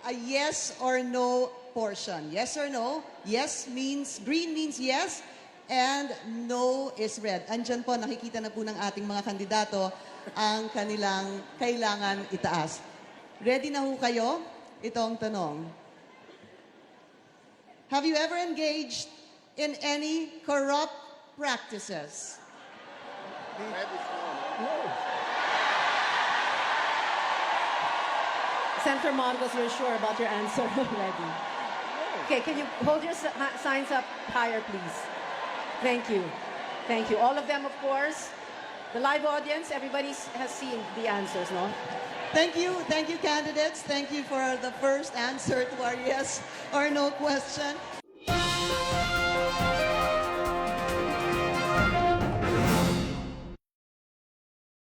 a yes or no portion. Yes or no? Yes means, green means yes, and no is red. Andyan po, nakikita na po ng ating mga kandidato ang kanilang kailangan itaas. Ready na ho kayo? Ito ang tanong. Have you ever engaged in any corrupt practices? Senator Marcos, you're sure about your answer already. Okay, can you hold your signs up higher, please? Thank you. Thank you. All of them, of course. The live audience, everybody has seen the answers, no? Thank you, candidates. Thank you for the first answer to our yes or no question.